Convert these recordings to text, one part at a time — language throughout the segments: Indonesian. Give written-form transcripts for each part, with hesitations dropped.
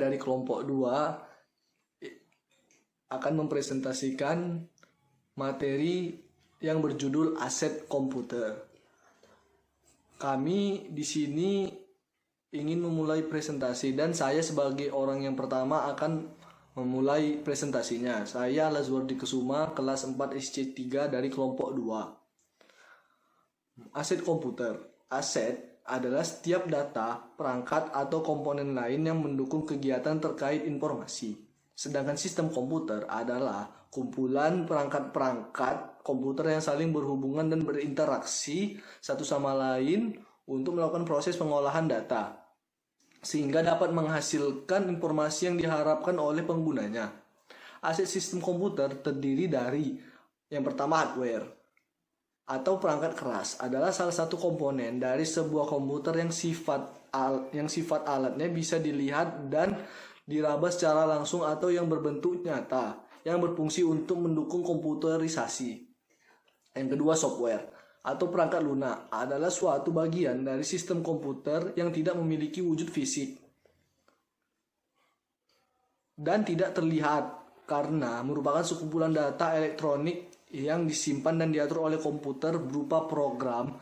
dari kelompok 2 akan mempresentasikan materi yang berjudul aset komputer. Kami di sini ingin memulai presentasi dan saya sebagai orang yang pertama akan memulai presentasinya. Saya Lazwardi Kesuma, kelas 4 SC3 dari kelompok 2. Aset komputer. Aset adalah setiap data, perangkat, atau komponen lain yang mendukung kegiatan terkait informasi. Sedangkan sistem komputer adalah kumpulan perangkat-perangkat komputer yang saling berhubungan dan berinteraksi satu sama lain untuk melakukan proses pengolahan data, sehingga dapat menghasilkan informasi yang diharapkan oleh penggunanya. Aset sistem komputer terdiri dari yang pertama hardware atau perangkat keras adalah salah satu komponen dari sebuah komputer yang sifat alatnya bisa dilihat dan diraba secara langsung atau yang berbentuk nyata yang berfungsi untuk mendukung komputerisasi. Yang kedua software atau perangkat lunak adalah suatu bagian dari sistem komputer yang tidak memiliki wujud fisik dan tidak terlihat karena merupakan sekumpulan data elektronik yang disimpan dan diatur oleh komputer berupa program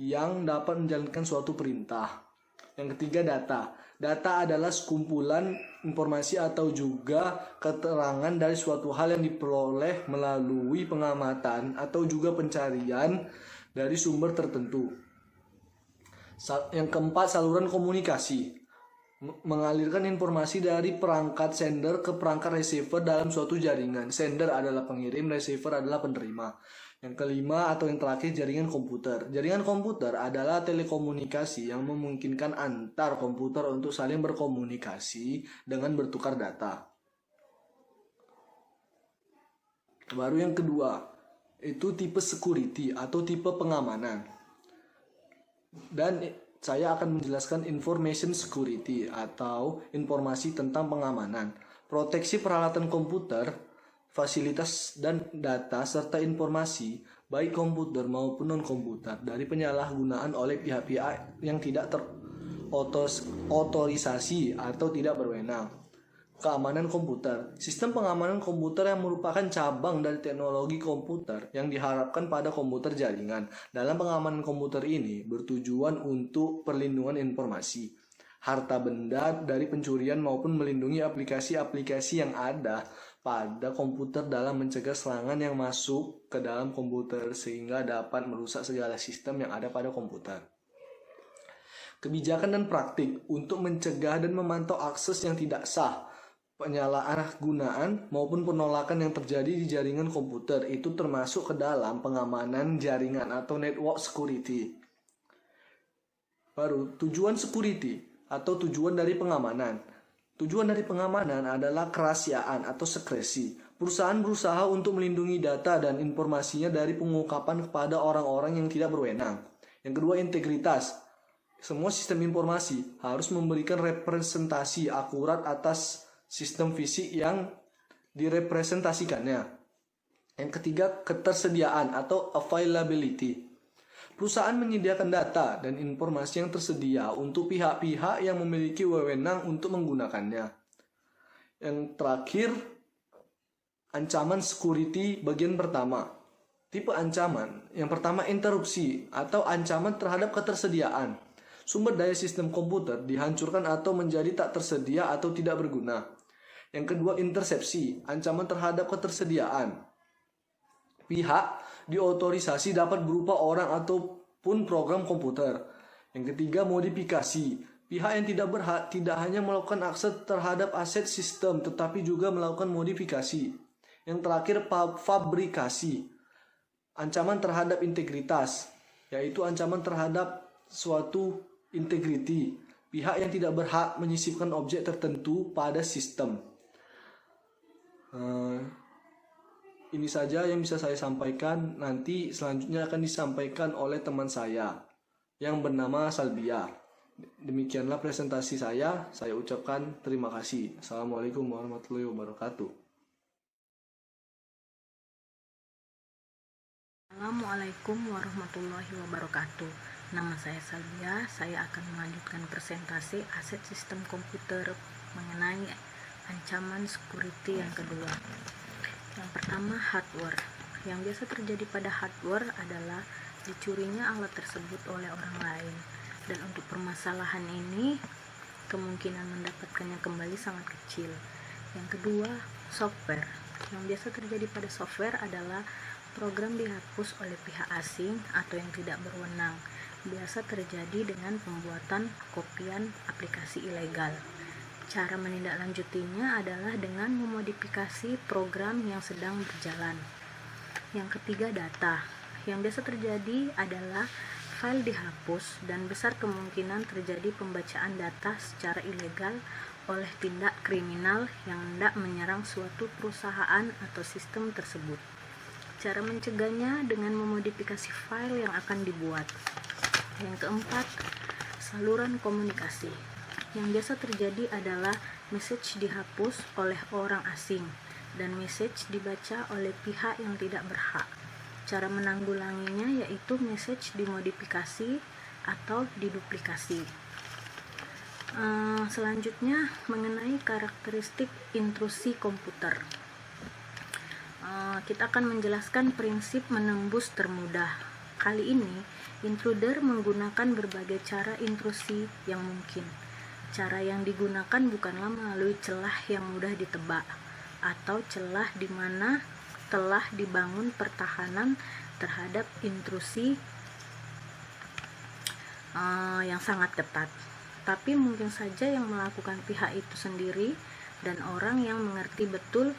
yang dapat menjalankan suatu perintah. Yang ketiga data. Data adalah sekumpulan informasi atau juga keterangan dari suatu hal yang diperoleh melalui pengamatan atau juga pencarian dari sumber tertentu. Yang keempat, saluran komunikasi. Mengalirkan informasi dari perangkat sender ke perangkat receiver dalam suatu jaringan. Sender adalah pengirim, receiver adalah penerima. Yang kelima atau yang terakhir, jaringan komputer. Jaringan komputer adalah telekomunikasi yang memungkinkan antar komputer untuk saling berkomunikasi dengan bertukar data. Baru yang kedua, itu tipe security atau tipe pengamanan. Dan saya akan menjelaskan information security atau informasi tentang pengamanan. Proteksi peralatan komputer, fasilitas dan data serta informasi baik komputer maupun non-komputer dari penyalahgunaan oleh pihak-pihak yang tidak terotorisasi atau tidak berwenang. Keamanan komputer. Sistem pengamanan komputer yang merupakan cabang dari teknologi komputer yang diharapkan pada komputer jaringan. Dalam pengamanan komputer ini bertujuan untuk perlindungan informasi, harta benda dari pencurian maupun melindungi aplikasi-aplikasi yang ada pada komputer dalam mencegah serangan yang masuk ke dalam komputer sehingga dapat merusak segala sistem yang ada pada komputer. Kebijakan dan praktik untuk mencegah dan memantau akses yang tidak sah, penyalahgunaan maupun penolakan yang terjadi di jaringan komputer itu termasuk ke dalam pengamanan jaringan atau network security. Baru tujuan security atau tujuan dari pengamanan. Tujuan dari pengamanan adalah kerahasiaan atau sekresi. Perusahaan berusaha untuk melindungi data dan informasinya dari pengungkapan kepada orang-orang yang tidak berwenang. Yang kedua, integritas. Semua sistem informasi harus memberikan representasi akurat atas sistem fisik yang direpresentasikannya. Yang ketiga, ketersediaan atau availability. Perusahaan menyediakan data dan informasi yang tersedia untuk pihak-pihak yang memiliki wewenang untuk menggunakannya. Yang terakhir, ancaman security bagian pertama. Tipe ancaman. Yang pertama, interupsi atau ancaman terhadap ketersediaan. Sumber daya sistem komputer dihancurkan atau menjadi tak tersedia atau tidak berguna. Yang kedua, intersepsi, ancaman terhadap ketersediaan. Pihak diotorisasi dapat berupa orang ataupun program komputer. Yang ketiga, modifikasi. Pihak yang tidak berhak tidak hanya melakukan akses terhadap aset sistem, tetapi juga melakukan modifikasi. Yang terakhir, fabrikasi. Ancaman terhadap integritas, yaitu ancaman terhadap suatu integriti. Pihak yang tidak berhak menyisipkan objek tertentu pada sistem. Ini saja yang bisa saya sampaikan. Nanti selanjutnya akan disampaikan oleh teman saya yang bernama Salbia. Demikianlah presentasi saya. Saya ucapkan terima kasih. Assalamualaikum warahmatullahi wabarakatuh. Assalamualaikum warahmatullahi wabarakatuh. Nama saya Salbia. Saya akan melanjutkan presentasi aset sistem komputer mengenai ancaman security yang kedua. Yang pertama, hardware. Yang biasa terjadi pada hardware adalah dicurinya alat tersebut oleh orang lain, dan untuk permasalahan ini kemungkinan mendapatkannya kembali sangat kecil. Yang kedua, software. Yang biasa terjadi pada software adalah program dihapus oleh pihak asing atau yang tidak berwenang. Biasa terjadi dengan pembuatan kopian aplikasi ilegal. Cara menindaklanjutinya adalah dengan memodifikasi program yang sedang berjalan. Yang ketiga, data. Yang biasa terjadi adalah file dihapus dan besar kemungkinan terjadi pembacaan data secara ilegal oleh tindak kriminal yang hendak menyerang suatu perusahaan atau sistem tersebut. Cara mencegahnya dengan memodifikasi file yang akan dibuat. Yang keempat, saluran komunikasi. Yang biasa terjadi adalah message dihapus oleh orang asing dan message dibaca oleh pihak yang tidak berhak. Cara menanggulanginya yaitu message dimodifikasi atau diduplikasi. Selanjutnya, mengenai karakteristik intrusi komputer. Kita akan menjelaskan prinsip menembus termudah. Kali ini, intruder menggunakan berbagai cara intrusi yang mungkin. Cara yang digunakan bukanlah melalui celah yang mudah ditebak, atau celah di mana telah dibangun pertahanan terhadap intrusi yang sangat ketat. Tapi mungkin saja yang melakukan pihak itu sendiri dan orang yang mengerti betul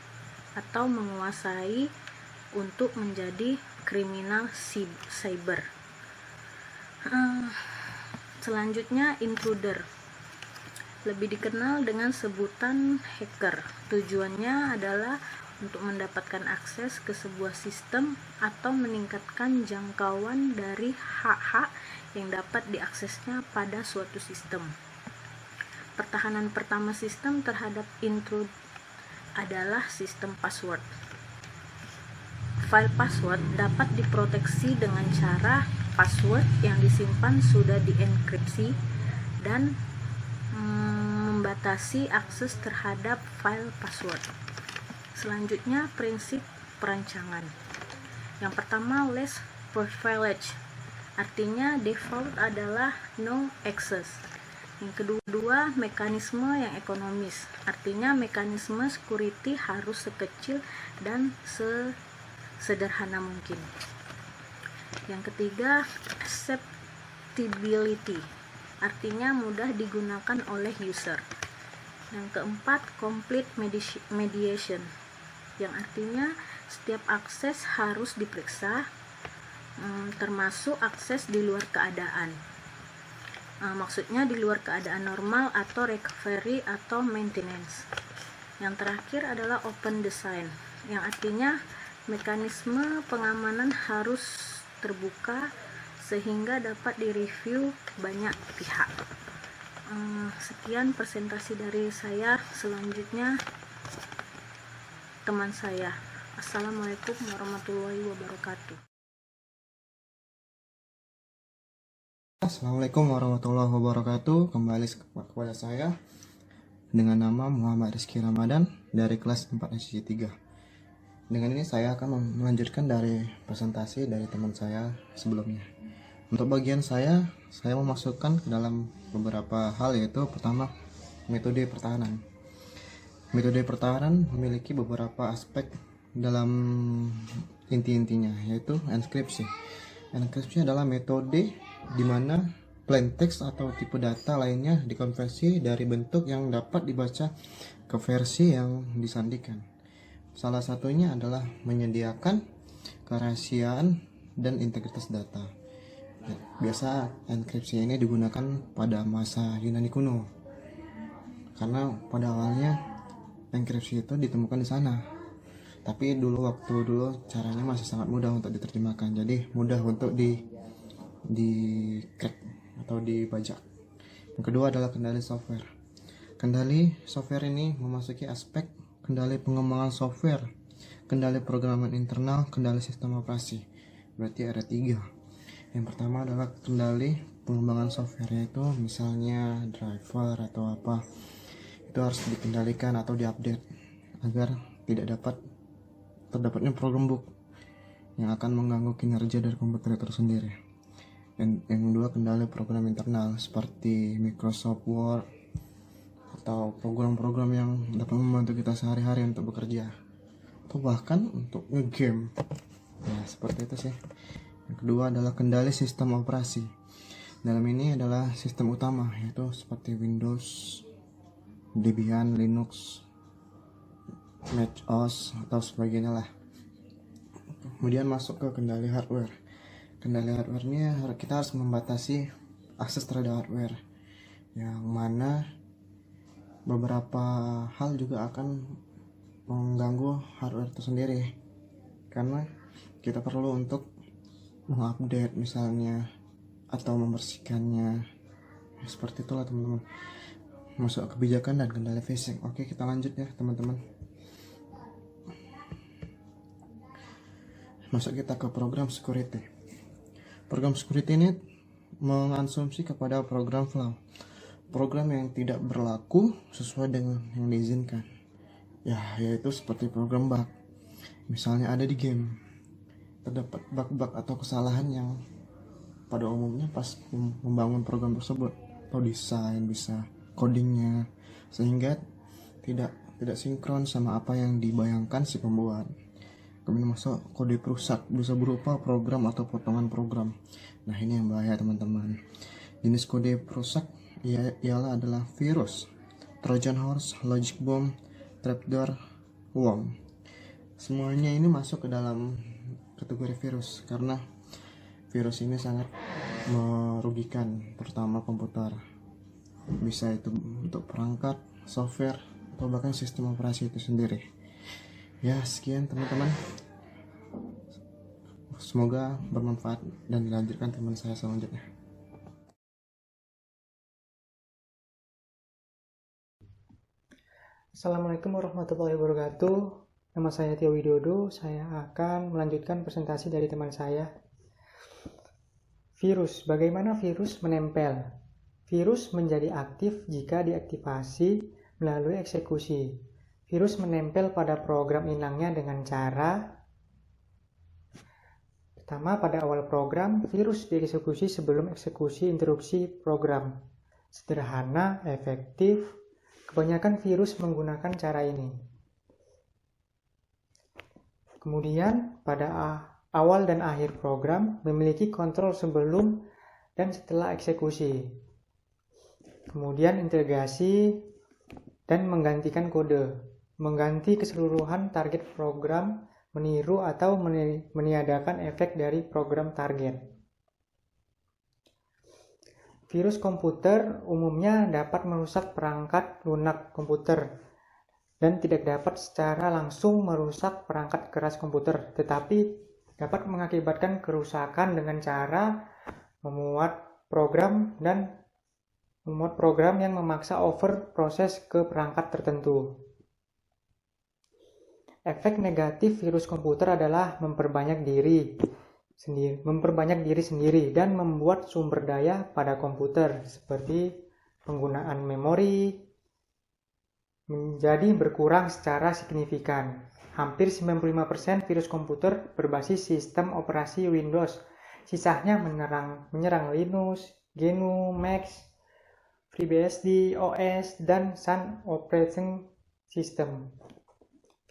atau menguasai untuk menjadi kriminal cyber. Selanjutnya, intruder lebih dikenal dengan sebutan hacker. Tujuannya adalah untuk mendapatkan akses ke sebuah sistem atau meningkatkan jangkauan dari hak-hak yang dapat diaksesnya pada suatu sistem. Pertahanan pertama sistem terhadap intruder adalah sistem password. File password dapat diproteksi dengan cara password yang disimpan sudah dienkripsi dan membatasi akses terhadap file password. Selanjutnya, prinsip perancangan. Yang pertama, less privilege. Artinya default adalah no access. Yang kedua, mekanisme yang ekonomis. Artinya mekanisme security harus sekecil dan sederhana mungkin. Yang ketiga, acceptability. Artinya mudah digunakan oleh user. Yang keempat, complete mediation, yang artinya setiap akses harus diperiksa, termasuk akses di luar keadaan. Maksudnya di luar keadaan normal atau recovery atau maintenance. Yang terakhir adalah open design, yang artinya mekanisme pengamanan harus terbuka sehingga dapat direview banyak pihak. Sekian presentasi dari saya. Selanjutnya teman saya. Assalamualaikum warahmatullahi wabarakatuh. Assalamualaikum warahmatullahi wabarakatuh. Kembali kepada saya dengan nama Muhammad Rizky Ramadan dari kelas 4 SC 3. Dengan ini saya akan melanjutkan dari presentasi dari teman saya sebelumnya. Untuk bagian saya memasukkan ke dalam beberapa hal, yaitu pertama, metode pertahanan. Metode pertahanan memiliki beberapa aspek dalam inti-intinya, yaitu enkripsi. Enkripsi adalah metode di mana plain text atau tipe data lainnya dikonversi dari bentuk yang dapat dibaca ke versi yang disandikan. Salah satunya adalah menyediakan kerahasiaan dan integritas data. Biasa enkripsi ini digunakan pada masa Yunani kuno, karena pada awalnya enkripsi itu ditemukan di sana. Tapi waktu dulu caranya masih sangat mudah untuk diterjemahkan, jadi mudah untuk di crack atau dibajak. Yang kedua adalah kendali software. Kendali software ini memasuki aspek kendali pengembangan software, kendali programan internal, kendali sistem operasi. Berarti ada 3. Yang pertama adalah kendali pengembangan software, yaitu misalnya driver atau apa. itu harus dikendalikan atau diupdate agar terdapatnya program book yang akan mengganggu kinerja dari komputer itu sendiri. Dan yang kedua, kendali program internal seperti Microsoft Word atau program-program yang dapat membantu kita sehari-hari untuk bekerja atau bahkan untuk ngegame. Ya, seperti itu sih. Yang kedua adalah kendali sistem operasi. Dalam ini adalah sistem utama, yaitu seperti Windows, Debian, Linux, Mac OS atau sebagainya lah. Kemudian masuk ke kendali hardware. Kendali hardware-nya kita harus membatasi akses terhadap hardware, yang mana beberapa hal juga akan mengganggu hardware itu sendiri, karena kita perlu untuk mengupdate misalnya atau membersihkannya. Seperti itulah teman-teman. Masuk kebijakan dan kendali phishing. Oke, kita lanjut ya teman-teman. Masuk kita ke program security. Program security ini mengasumsi kepada program flaw, program yang tidak berlaku sesuai dengan yang diizinkan. Ya, yaitu seperti program bug. Misalnya ada di game, terdapat bug-bug atau kesalahan yang pada umumnya pas membangun program tersebut, atau desain bisa codingnya, sehingga tidak sinkron sama apa yang dibayangkan si pembuat. Kemudian masuk kode perusak, bisa berupa program atau potongan program. Nah, ini yang bahaya teman-teman. Jenis kode perusak ialah adalah virus, Trojan horse, logic bomb, trapdoor, worm. Semuanya ini masuk ke dalam kategori virus karena virus ini sangat merugikan terutama komputer. Bisa itu untuk perangkat, software, atau bahkan sistem operasi itu sendiri. Ya, sekian teman-teman. Semoga bermanfaat dan dilanjutkan teman saya selanjutnya. Assalamualaikum warahmatullahi wabarakatuh. Nama saya Tio Widodo. Saya akan melanjutkan presentasi dari teman saya. Virus. Bagaimana virus menempel? Virus menjadi aktif jika diaktifasi melalui eksekusi. Virus menempel pada program inangnya dengan cara: pertama, pada awal program, virus dieksekusi sebelum eksekusi interupsi program. Sederhana, efektif. Kebanyakan virus menggunakan cara ini. Kemudian, pada awal dan akhir program memiliki kontrol sebelum dan setelah eksekusi. Kemudian integrasi dan menggantikan kode. Mengganti keseluruhan target program, meniru atau meniadakan efek dari program target. Virus komputer umumnya dapat merusak perangkat lunak komputer dan tidak dapat secara langsung merusak perangkat keras komputer, tetapi dapat mengakibatkan kerusakan dengan cara memuat program yang memaksa over proses ke perangkat tertentu. Efek negatif virus komputer adalah memperbanyak diri sendiri dan membuat sumber daya pada komputer seperti penggunaan memori menjadi berkurang secara signifikan. Hampir 95% virus komputer berbasis sistem operasi Windows. Sisanya menyerang Linux, GNU, Mac, FreeBSD, OS, dan Sun Operating System.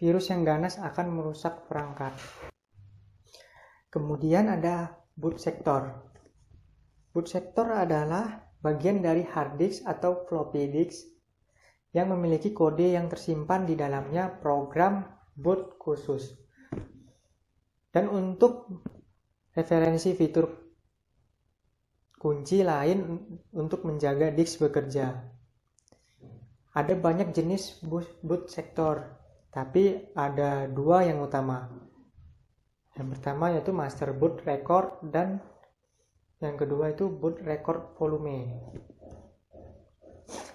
Virus yang ganas akan merusak perangkat. Kemudian ada boot sector. Boot sector adalah bagian dari hard disk atau floppy disk yang memiliki kode yang tersimpan di dalamnya program boot khusus. Dan untuk referensi fitur kunci lain untuk menjaga disk bekerja. Ada banyak jenis boot sector, tapi ada dua yang utama. Yang pertama yaitu master boot record dan yang kedua itu boot record volume.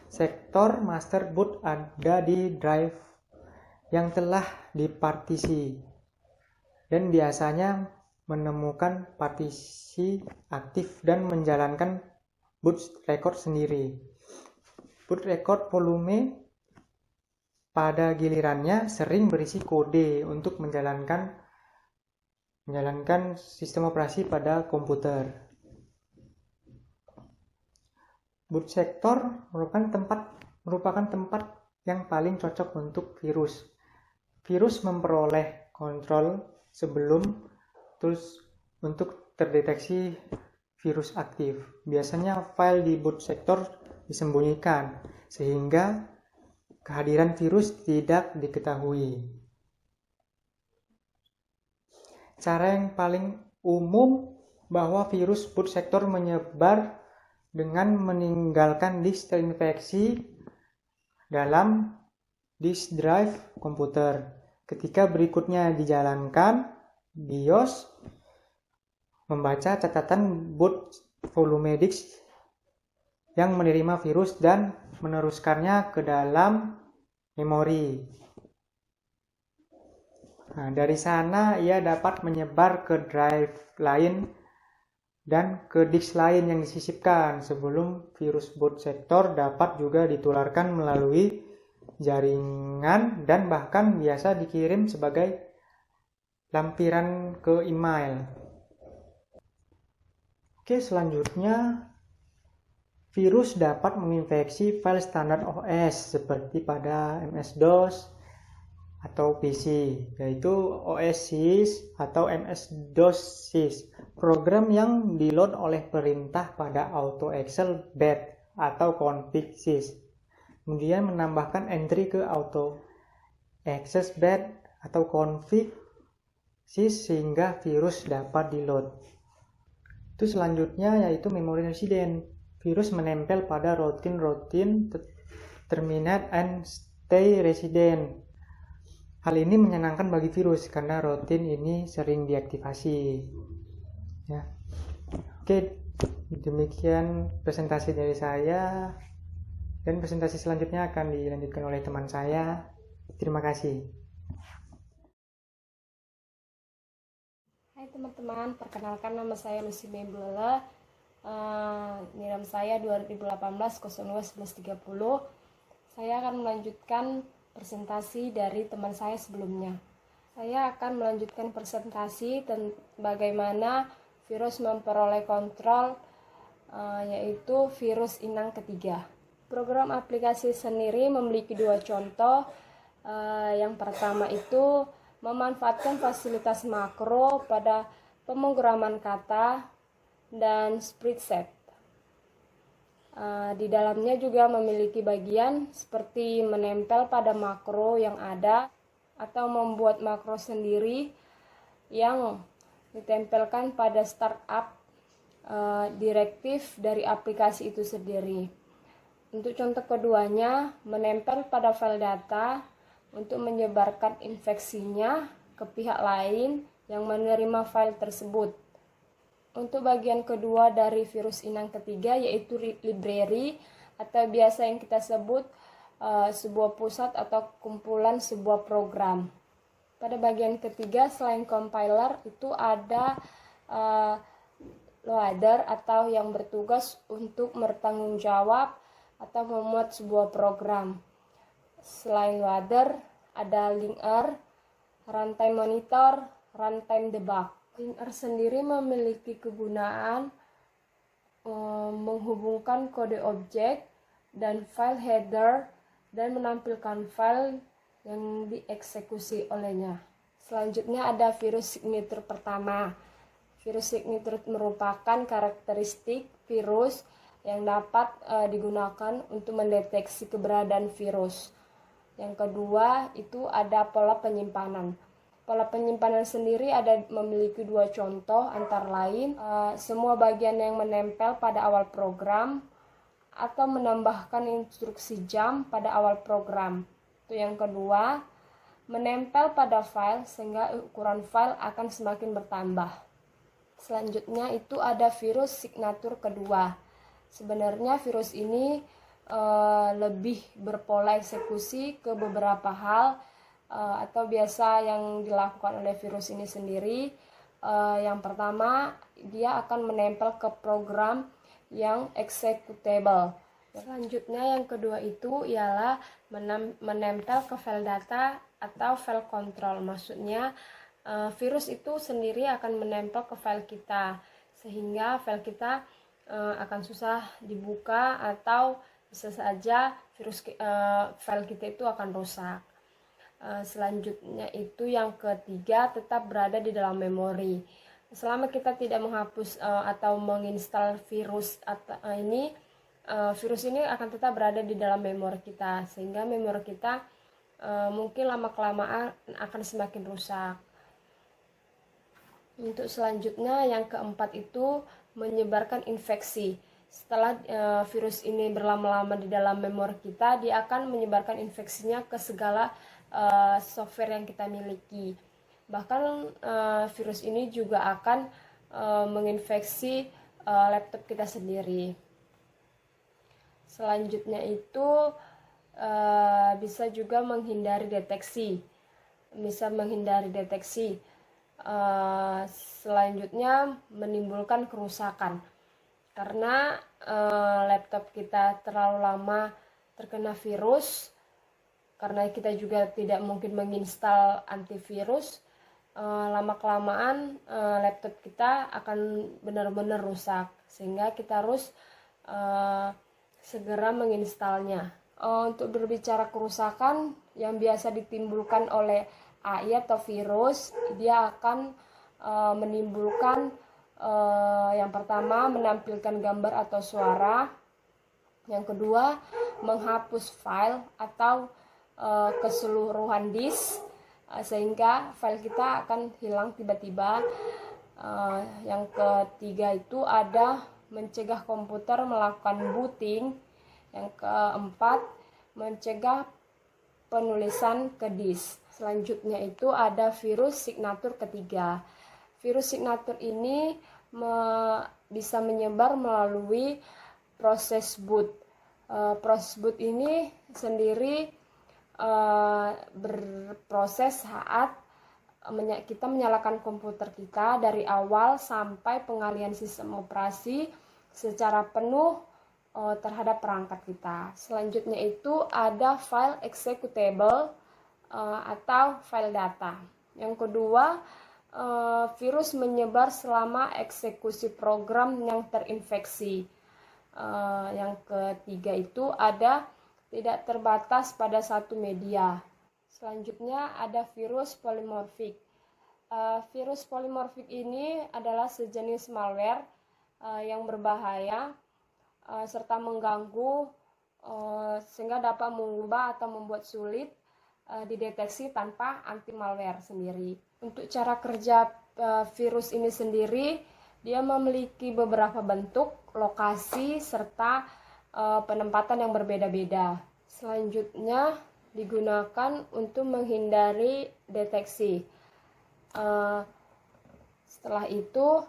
Sektor master boot ada di drive yang telah dipartisi dan biasanya menemukan partisi aktif dan menjalankan boot record sendiri. Boot record volume pada gilirannya sering berisi kode untuk menjalankan sistem operasi pada komputer. Boot sector merupakan tempat yang paling cocok untuk virus. Virus memperoleh kontrol sebelum tools untuk terdeteksi virus aktif. Biasanya file di boot sector disembunyikan sehingga kehadiran virus tidak diketahui. Cara yang paling umum bahwa virus boot sector menyebar dengan meninggalkan disk terinfeksi dalam disk drive komputer. Ketika berikutnya dijalankan, BIOS membaca catatan boot volume disk yang menerima virus dan meneruskannya ke dalam memori. Nah, dari sana ia dapat menyebar ke drive lain dan ke disk lain yang disisipkan sebelum virus boot sector dapat juga ditularkan melalui jaringan dan bahkan biasa dikirim sebagai lampiran ke email. Oke, selanjutnya virus dapat menginfeksi file standar OS seperti pada MS-DOS atau PC, yaitu OS/sys atau MS-DOS/sys, program yang di-load oleh perintah pada AutoExec bat atau config/sys. Kemudian menambahkan entry ke AutoExec bat atau config/sys sehingga virus dapat di-load. Itu selanjutnya yaitu memory resident. Virus menempel pada routine terminate and stay resident. Hal ini menyenangkan bagi virus karena routine ini sering diaktifasi. Ya. Oke, demikian presentasi dari saya. Dan presentasi selanjutnya akan dilanjutkan oleh teman saya. Terima kasih. Hai teman-teman, perkenalkan nama saya Lucy Memblela. NIRAM saya 2018-02-1130. Saya akan melanjutkan presentasi dari teman saya sebelumnya. Saya akan melanjutkan presentasi tentang bagaimana virus memperoleh kontrol, yaitu virus inang ketiga. Program aplikasi sendiri memiliki dua contoh. Yang pertama itu memanfaatkan fasilitas makro pada pemrograman kata dan spreadsheet. Di dalamnya juga memiliki bagian seperti menempel pada makro yang ada atau membuat makro sendiri yang ditempelkan pada startup direktif dari aplikasi itu sendiri. Untuk contoh keduanya, menempel pada file data untuk menyebarkan infeksinya ke pihak lain yang menerima file tersebut. Untuk bagian kedua dari virus inang ketiga yaitu library atau biasa yang kita sebut sebuah pusat atau kumpulan sebuah program. Pada bagian ketiga selain compiler itu ada loader atau yang bertugas untuk bertanggung jawab atau memuat sebuah program. Selain loader ada linker, runtime monitor, runtime debug. Linker sendiri memiliki kegunaan menghubungkan kode objek dan file header dan menampilkan file yang dieksekusi olehnya. Selanjutnya ada virus signature pertama. Virus signature merupakan karakteristik virus yang dapat digunakan untuk mendeteksi keberadaan virus. Yang kedua itu ada pola penyimpanan. Pola penyimpanan sendiri memiliki dua contoh, antara lain semua bagian yang menempel pada awal program atau menambahkan instruksi jump pada awal program. Itu yang kedua, menempel pada file sehingga ukuran file akan semakin bertambah. Selanjutnya itu ada virus signature kedua. Sebenarnya virus ini lebih berpola eksekusi ke beberapa hal atau biasa yang dilakukan oleh virus ini sendiri. Yang pertama, dia akan menempel ke program yang executable. Selanjutnya yang kedua itu ialah menempel ke file data atau file control. Maksudnya virus itu sendiri akan menempel ke file kita sehingga file kita akan susah dibuka atau bisa saja file kita itu akan rusak. Selanjutnya itu yang ketiga, tetap berada di dalam memori. Selama kita tidak menghapus atau menginstal virus virus ini akan tetap berada di dalam memori kita, sehingga memori kita mungkin lama-kelamaan akan semakin rusak. Untuk selanjutnya yang keempat itu menyebarkan infeksi. Setelah virus ini berlama-lama di dalam memori kita, dia akan menyebarkan infeksinya ke segala software yang kita miliki. Bahkan virus ini juga akan menginfeksi laptop kita sendiri. Selanjutnya itu bisa juga menghindari deteksi. Selanjutnya menimbulkan kerusakan. Karena laptop kita terlalu lama terkena virus, karena kita juga tidak mungkin menginstal antivirus, lama-kelamaan laptop kita akan benar-benar rusak, sehingga kita harus segera menginstalnya. Untuk berbicara kerusakan yang biasa ditimbulkan oleh AI atau virus, dia akan menimbulkan yang pertama menampilkan gambar atau suara, yang kedua menghapus file atau keseluruhan disk sehingga file kita akan hilang tiba-tiba. Yang ketiga itu ada mencegah komputer melakukan booting. Yang keempat mencegah penulisan ke disk. Selanjutnya itu ada virus signatur ketiga. Virus signatur ini bisa menyebar melalui proses boot. Proses boot ini sendiri berproses saat kita menyalakan komputer kita dari awal sampai pengalian sistem operasi secara penuh terhadap perangkat kita. Selanjutnya itu ada file executable atau file data. Yang kedua, virus menyebar selama eksekusi program yang terinfeksi. Yang ketiga itu ada tidak terbatas pada satu media. Selanjutnya ada virus polimorfik. Virus polimorfik ini adalah sejenis malware yang berbahaya serta mengganggu sehingga dapat mengubah atau membuat sulit dideteksi tanpa anti malware sendiri. Untuk cara kerja virus ini sendiri, dia memiliki beberapa bentuk, lokasi, serta penempatan yang berbeda-beda. Selanjutnya digunakan untuk menghindari deteksi. Setelah itu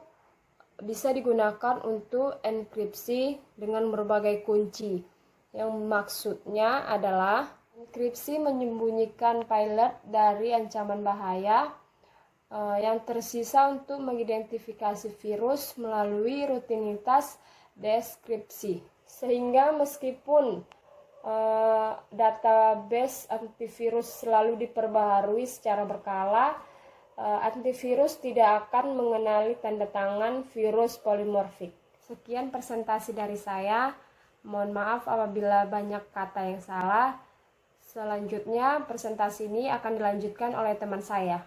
bisa digunakan untuk enkripsi dengan berbagai kunci. Yang maksudnya adalah enkripsi menyembunyikan payload dari ancaman bahaya yang tersisa untuk mengidentifikasi virus melalui rutinitas deskripsi. Sehingga meskipun database antivirus selalu diperbaharui secara berkala, antivirus tidak akan mengenali tanda tangan virus polimorfik. Sekian presentasi dari saya. Mohon maaf apabila banyak kata yang salah. Selanjutnya presentasi ini akan dilanjutkan oleh teman saya.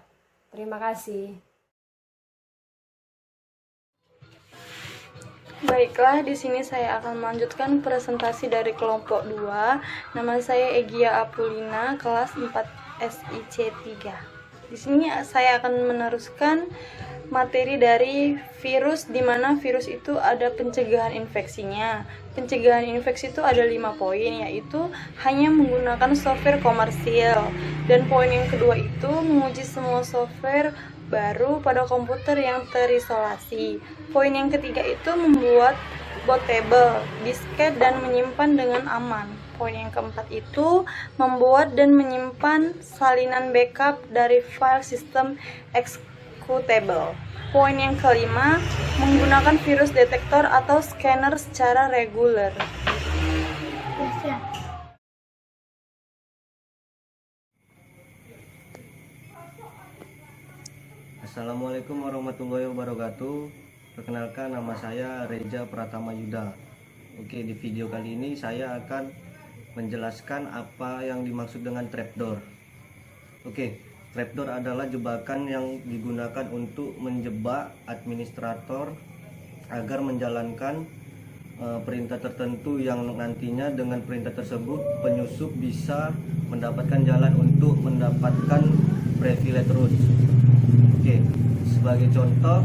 Terima kasih. Baiklah, di sini saya akan melanjutkan presentasi dari kelompok 2. Nama saya Egia Apulina, kelas 4 SIC 3. Di sini saya akan meneruskan materi dari virus, di mana virus itu ada pencegahan infeksinya. Pencegahan infeksi itu ada 5 poin, yaitu hanya menggunakan software komersial. Dan poin yang kedua itu menguji semua software baru pada komputer yang terisolasi. Poin yang ketiga itu membuat bootable, disket dan menyimpan dengan aman. Poin yang keempat itu membuat dan menyimpan salinan backup dari file sistem executable. Poin yang kelima, menggunakan virus detektor atau scanner secara reguler. Assalamualaikum warahmatullahi wabarakatuh. Perkenalkan, nama saya Reza Pratama Yuda. Oke, di video kali ini saya akan menjelaskan apa yang dimaksud dengan trapdoor. Oke, trapdoor adalah jebakan yang digunakan untuk menjebak administrator agar menjalankan perintah tertentu yang nantinya dengan perintah tersebut penyusup bisa mendapatkan jalan untuk mendapatkan privilege root. Oke, sebagai contoh,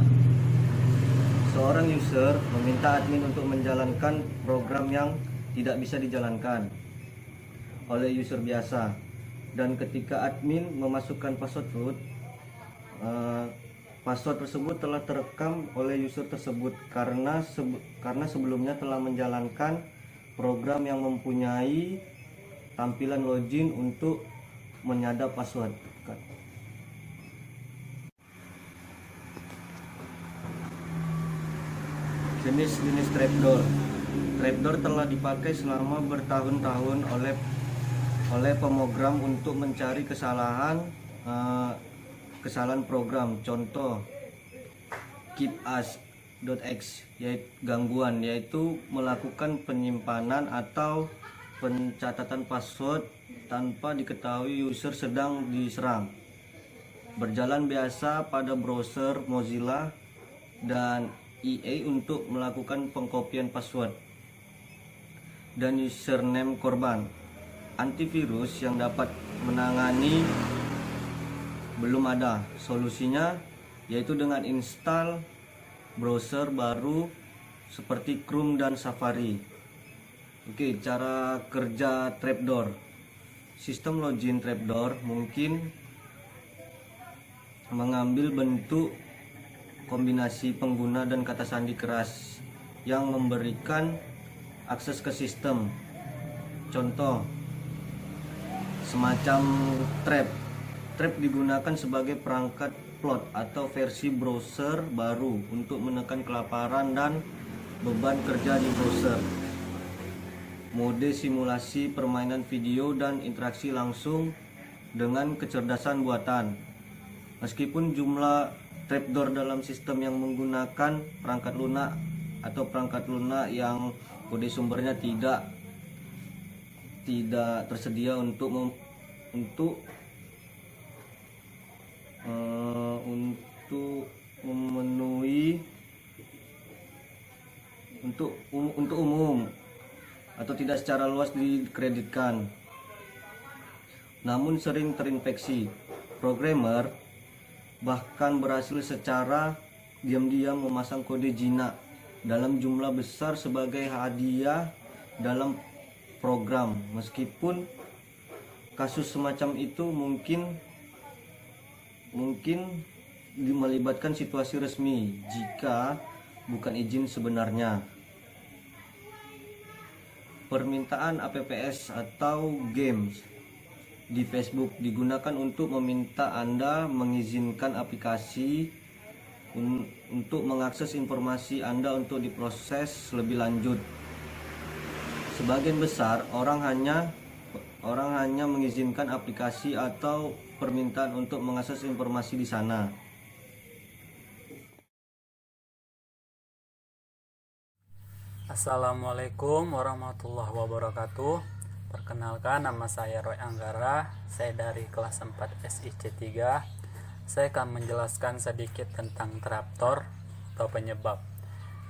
seorang user meminta admin untuk menjalankan program yang tidak bisa dijalankan oleh user biasa, dan ketika admin memasukkan password root, password tersebut telah terekam oleh user tersebut karena sebelumnya telah menjalankan program yang mempunyai tampilan login untuk menyadap password. Jenis-jenis trapdoor. Trapdoor telah dipakai selama bertahun-tahun oleh pemrogram untuk mencari kesalahan program. Contoh keepus.x, yaitu gangguan, yaitu melakukan penyimpanan atau pencatatan password tanpa diketahui user sedang diserang. Berjalan biasa pada browser Mozilla dan EA untuk melakukan pengkopian password dan username korban. Antivirus yang dapat menangani belum ada. Solusinya yaitu dengan install browser baru seperti Chrome dan Safari. Oke, cara kerja trapdoor. Sistem login trapdoor mungkin mengambil bentuk kombinasi pengguna dan kata sandi keras yang memberikan akses ke sistem. Contoh semacam trap. Trap digunakan sebagai perangkat plot atau versi browser baru untuk menekan kelaparan dan beban kerja di browser. Mode simulasi permainan video dan interaksi langsung dengan kecerdasan buatan. Meskipun jumlah trapdoor dalam sistem yang menggunakan perangkat lunak atau perangkat lunak yang kode sumbernya tidak tersedia untuk memenuhi untuk umum atau tidak secara luas dikreditkan, namun sering terinfeksi. Programmer bahkan berhasil secara diam-diam memasang kode jinak dalam jumlah besar sebagai hadiah dalam program. Meskipun kasus semacam itu mungkin melibatkan situasi resmi jika bukan izin sebenarnya. Permintaan APPS atau games di Facebook digunakan untuk meminta Anda mengizinkan aplikasi untuk mengakses informasi Anda untuk diproses lebih lanjut. Sebagian besar orang hanya mengizinkan aplikasi atau permintaan untuk mengakses informasi di sana. Assalamualaikum warahmatullahi wabarakatuh. Perkenalkan, nama saya Roy Anggara. Saya dari kelas 4 SIC 3. Saya akan menjelaskan sedikit tentang trapdoor atau penyebab.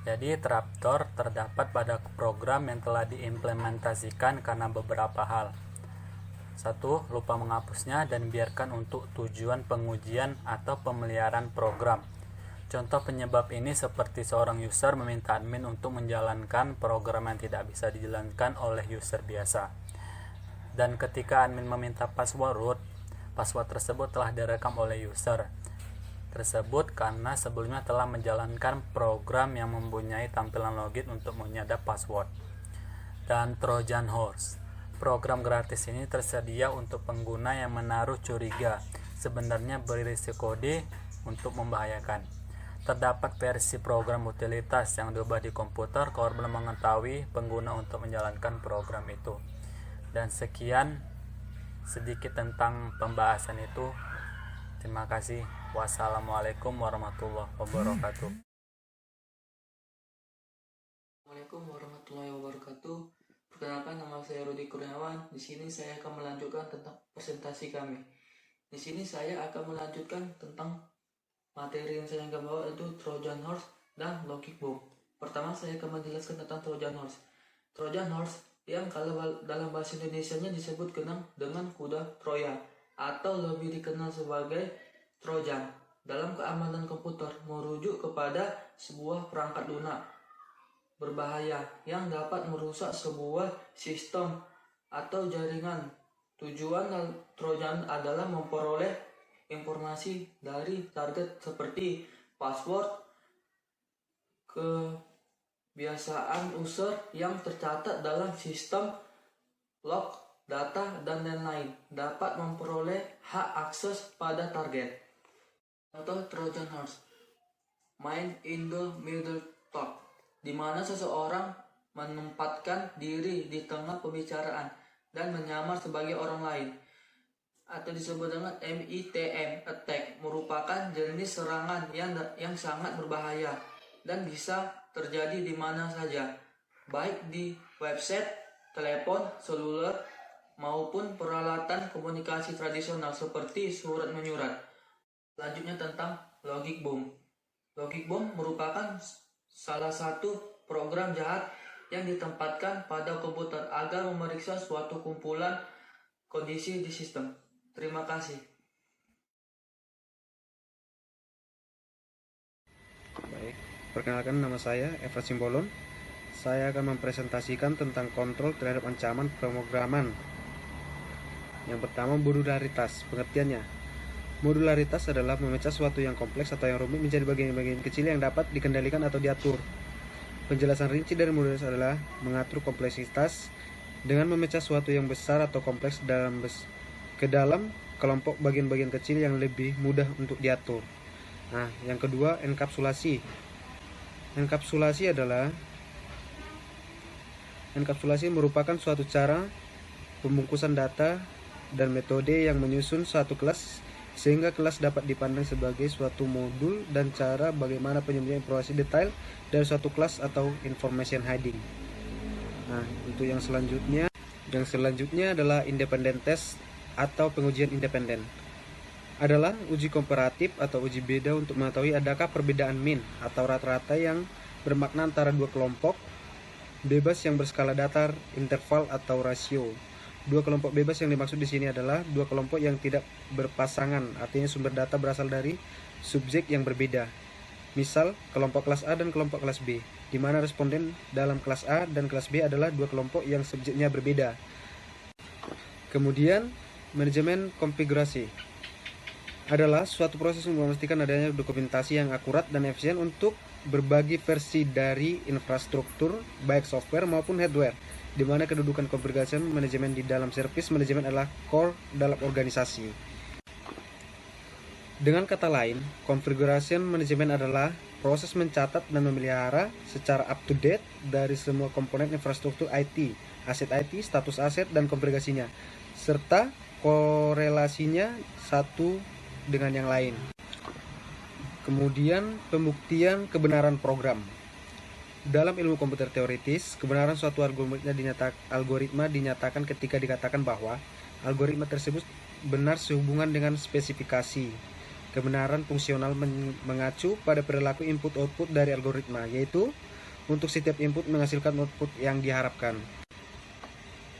Jadi trapdoor terdapat pada program yang telah diimplementasikan karena beberapa hal. 1. Lupa menghapusnya dan biarkan untuk tujuan pengujian atau pemeliharaan program. Contoh penyebab ini seperti seorang user meminta admin untuk menjalankan program yang tidak bisa dijalankan oleh user biasa. Dan ketika admin meminta password root, password tersebut telah direkam oleh user tersebut karena sebelumnya telah menjalankan program yang mempunyai tampilan login untuk menyadap password. Dan Trojan Horse. Program gratis ini tersedia untuk pengguna yang menaruh curiga sebenarnya berisi kode untuk membahayakan. Terdapat versi program utilitas yang diubah di komputer kalau belum mengetahui pengguna untuk menjalankan program itu. Dan sekian sedikit tentang pembahasan itu. Terima kasih. Wassalamualaikum warahmatullahi wabarakatuh. Assalamualaikum warahmatullahi wabarakatuh. Perkenalkan, nama saya Rudi Kurniawan. Di sini saya akan melanjutkan tentang presentasi kami. Di sini saya akan melanjutkan tentang materi yang saya akan bawa, yaitu Trojan Horse dan Logic Bomb. Pertama, saya akan menjelaskan tentang Trojan Horse. Trojan Horse yang kalau dalam bahasa Indonesianya disebut dengan kuda Troya atau lebih dikenal sebagai Trojan. Dalam keamanan komputer merujuk kepada sebuah perangkat lunak berbahaya yang dapat merusak sebuah sistem atau jaringan. Tujuan Trojan adalah memperoleh informasi dari target seperti password, kebiasaan user yang tercatat dalam sistem, log, data, dan lain-lain. Dapat memperoleh hak akses pada target. Contoh Trojan Horse, Man in the Middle Talk, di mana seseorang menempatkan diri di tengah pembicaraan dan menyamar sebagai orang lain, atau disebut dengan MITM attack, merupakan jenis serangan yang sangat berbahaya dan bisa terjadi di mana saja, baik di website, telepon seluler, maupun peralatan komunikasi tradisional seperti surat menyurat. Selanjutnya tentang Logic Bomb. Logic Bomb merupakan salah satu program jahat yang ditempatkan pada komputer agar memeriksa suatu kumpulan kondisi di sistem. Terima kasih. Baik, perkenalkan, nama saya Eva Simbolon. Saya akan mempresentasikan tentang kontrol terhadap ancaman pemrograman. Yang pertama, modularitas. Pengertiannya, modularitas adalah memecah sesuatu yang kompleks atau yang rumit menjadi bagian-bagian kecil yang dapat dikendalikan atau diatur. Penjelasan rinci dari modularitas adalah mengatur kompleksitas dengan memecah sesuatu yang besar atau kompleks ke dalam kelompok bagian-bagian kecil yang lebih mudah untuk diatur. Nah, yang kedua, enkapsulasi. Enkapsulasi merupakan suatu cara pembungkusan data dan metode yang menyusun suatu kelas sehingga kelas dapat dipandang sebagai suatu modul dan cara bagaimana penyembunyian informasi detail dari suatu kelas atau information hiding. Nah, untuk yang selanjutnya adalah independent test atau pengujian independen. Adalah uji komparatif atau uji beda untuk mengetahui adakah perbedaan mean atau rata-rata yang bermakna antara dua kelompok bebas yang berskala datar, interval atau rasio. Dua kelompok bebas yang dimaksud di sini adalah dua kelompok yang tidak berpasangan, artinya sumber data berasal dari subjek yang berbeda. Misal, kelompok kelas A dan kelompok kelas B, di mana responden dalam kelas A dan kelas B adalah dua kelompok yang subjeknya berbeda. Kemudian, manajemen konfigurasi adalah suatu proses untuk memastikan adanya dokumentasi yang akurat dan efisien untuk berbagi versi dari infrastruktur, baik software maupun hardware, di mana kedudukan konfigurasi manajemen di dalam service manajemen adalah core dalam organisasi. Dengan kata lain, configuration management adalah proses mencatat dan memelihara secara up-to-date dari semua komponen infrastruktur IT, aset IT, status aset, dan konfigurasinya, serta korelasinya satu dengan yang lain. Kemudian, pembuktian kebenaran program. Dalam ilmu komputer teoritis, kebenaran suatu algoritma dinyatakan ketika dikatakan bahwa algoritma tersebut benar sehubungan dengan spesifikasi. Kebenaran fungsional mengacu pada perilaku input-output dari algoritma, yaitu untuk setiap input menghasilkan output yang diharapkan.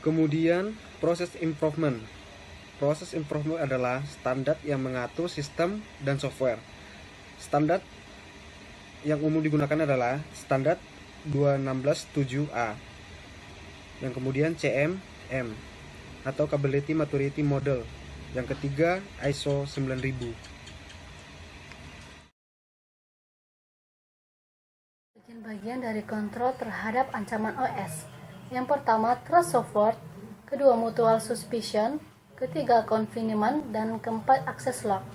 Kemudian, proses improvement. Proses improvement adalah standar yang mengatur sistem dan software. Standar yang umum digunakan adalah standar 267A. Yang kemudian CMM atau Capability Maturity Model. Yang ketiga ISO 9000. Bagian dari kontrol terhadap ancaman OS. Yang pertama, trust software, kedua mutual suspicion, ketiga confinement, dan keempat access lock.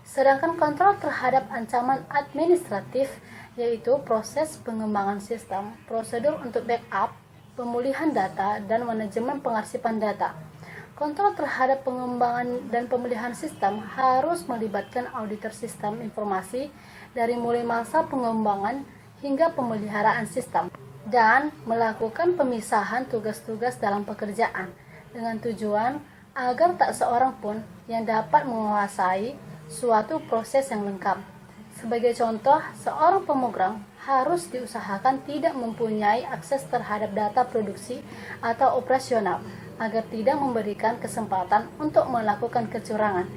Sedangkan kontrol terhadap ancaman administratif yaitu proses pengembangan sistem, prosedur untuk backup, pemulihan data, dan manajemen pengarsipan data. Kontrol terhadap pengembangan dan pemeliharaan sistem harus melibatkan auditor sistem informasi dari mulai masa pengembangan hingga pemeliharaan sistem dan melakukan pemisahan tugas-tugas dalam pekerjaan dengan tujuan agar tak seorang pun yang dapat menguasai suatu proses yang lengkap. Sebagai contoh, seorang pemogram harus diusahakan tidak mempunyai akses terhadap data produksi atau operasional agar tidak memberikan kesempatan untuk melakukan kecurangan.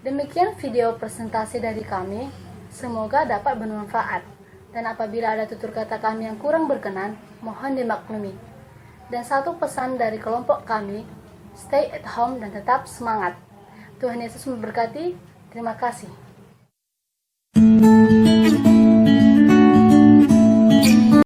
Demikian video presentasi dari kami, semoga dapat bermanfaat. Dan apabila ada tutur kata kami yang kurang berkenan, mohon dimaklumi. Dan satu pesan dari kelompok kami, stay at home dan tetap semangat. Tuhan Yesus memberkati. Terima kasih.